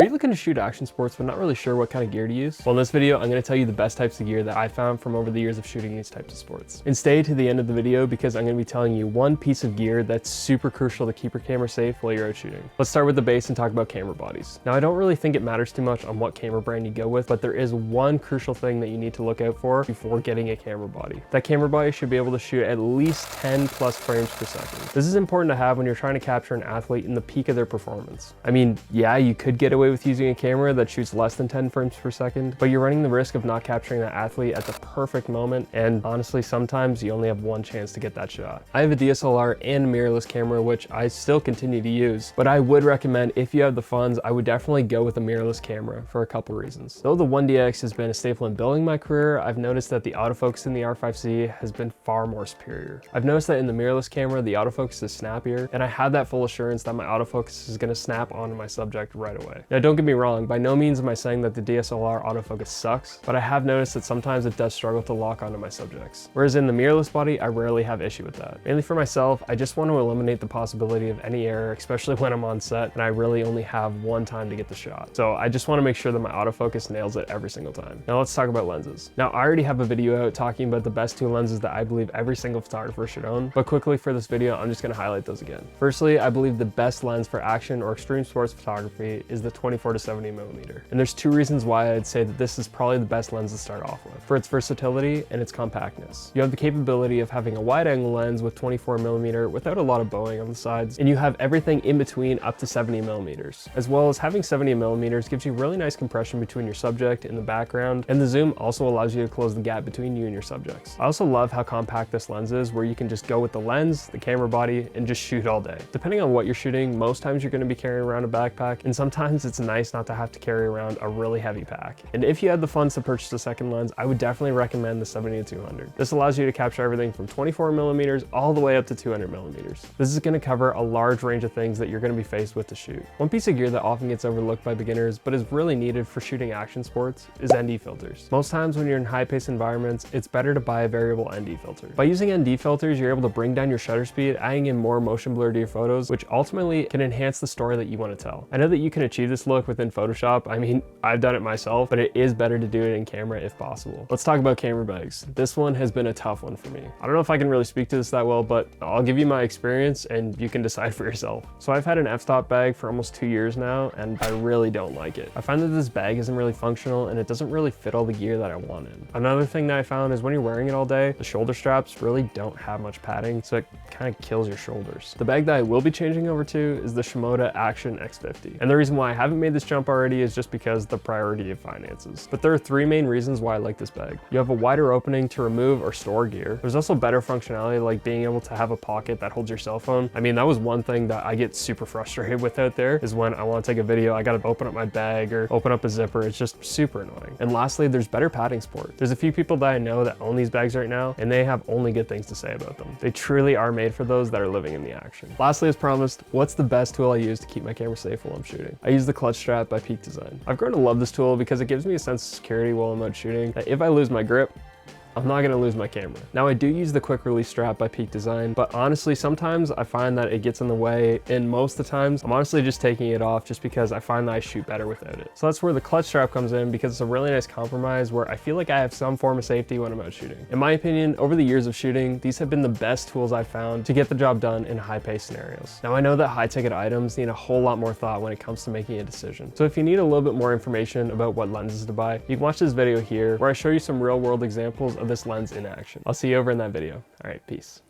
Are you looking to shoot action sports but not really sure what kind of gear to use? Well, in this video, I'm going to tell you the best types of gear that I found from over the years of shooting these types of sports. And stay to the end of the video because I'm going to be telling you one piece of gear that's super crucial to keep your camera safe while you're out shooting. Let's start with the base and talk about camera bodies. Now, I don't really think it matters too much on what camera brand you go with, but there is one crucial thing that you need to look out for before getting a camera body. That camera body should be able to shoot at least 10 plus frames per second. This is important to have when you're trying to capture an athlete in the peak of their performance. I mean, yeah, you could get away with using a camera that shoots less than 10 frames per second, but you're running the risk of not capturing that athlete at the perfect moment, and honestly, sometimes you only have one chance to get that shot. I have a DSLR and a mirrorless camera, which I still continue to use, but I would recommend, if you have the funds, I would definitely go with a mirrorless camera for a couple reasons. Though the 1DX has been a staple in building my career, I've noticed that the autofocus in the R5C has been far more superior. I've noticed that in the mirrorless camera, the autofocus is snappier, and I have that full assurance that my autofocus is going to snap onto my subject right away. Now, don't get me wrong, by no means am I saying that the DSLR autofocus sucks, but I have noticed that sometimes it does struggle to lock onto my subjects. Whereas in the mirrorless body, I rarely have issue with that. Mainly for myself, I just want to eliminate the possibility of any error, especially when I'm on set and I really only have one time to get the shot. So I just want to make sure that my autofocus nails it every single time. Now let's talk about lenses. Now I already have a video out talking about the best two lenses that I believe every single photographer should own, but quickly for this video, I'm just going to highlight those again. Firstly, I believe the best lens for action or extreme sports photography is the 24 to 70mm. And there's two reasons why I'd say that this is probably the best lens to start off with. For its versatility and its compactness. You have the capability of having a wide angle lens with 24mm without a lot of bowing on the sides, and you have everything in between up to 70mm. As well as having 70mm gives you really nice compression between your subject and the background, and the zoom also allows you to close the gap between you and your subjects. I also love how compact this lens is, where you can just go with the lens, the camera body, and just shoot all day. Depending on what you're shooting, most times you're going to be carrying around a backpack, and sometimes it's nice not to have to carry around a really heavy pack. And if you had the funds to purchase a second lens, I would definitely recommend the 70-200. This allows you to capture everything from 24mm all the way up to 200mm. This is going to cover a large range of things that you're going to be faced with to shoot. One piece of gear that often gets overlooked by beginners but is really needed for shooting action sports is ND filters. Most times when you're in high-paced environments, it's better to buy a variable ND filter. By using ND filters, you're able to bring down your shutter speed, adding in more motion blur to your photos, which ultimately can enhance the story that you want to tell. I know that you can achieve this look within Photoshop. I mean, I've done it myself, but it is better to do it in camera if possible. Let's talk about camera bags. This one has been a tough one for me. I don't know if I can really speak to this that well, but I'll give you my experience and you can decide for yourself. So I've had an f-stop bag for almost 2 years now, and I really don't like it. I find that this bag isn't really functional and it doesn't really fit all the gear that I want in. Another thing that I found is when you're wearing it all day, the shoulder straps really don't have much padding, so it kind of kills your shoulders. The bag that I will be changing over to is the Shimoda Action X50. And the reason why I haven't made this jump already is just because the priority of finances. But there are three main reasons why I like this bag. You have a wider opening to remove or store gear. There's also better functionality, like being able to have a pocket that holds your cell phone. I mean, that was one thing that I get super frustrated with out there, is when I want to take a video, I gotta open up my bag or open up a zipper. It's just super annoying. And lastly, there's better padding support. There's a few people that I know that own these bags right now, and they have only good things to say about them. They truly are made for those that are living in the action. Lastly, as promised, what's the best tool I use to keep my camera safe while I'm shooting? I use the clutch strap by Peak Design. I've grown to love this tool because it gives me a sense of security while I'm out shooting, that if I lose my grip, I'm not going to lose my camera. Now, I do use the quick release strap by Peak Design, but honestly, sometimes I find that it gets in the way, and most of the times I'm honestly just taking it off just because I find that I shoot better without it. So that's where the clutch strap comes in, because it's a really nice compromise where I feel like I have some form of safety when I'm out shooting. In my opinion, over the years of shooting, these have been the best tools I've found to get the job done in high-paced scenarios. Now, I know that high-ticket items need a whole lot more thought when it comes to making a decision. So if you need a little bit more information about what lenses to buy, you can watch this video here where I show you some real-world examples of this lens in action. I'll see you over in that video. All right, peace.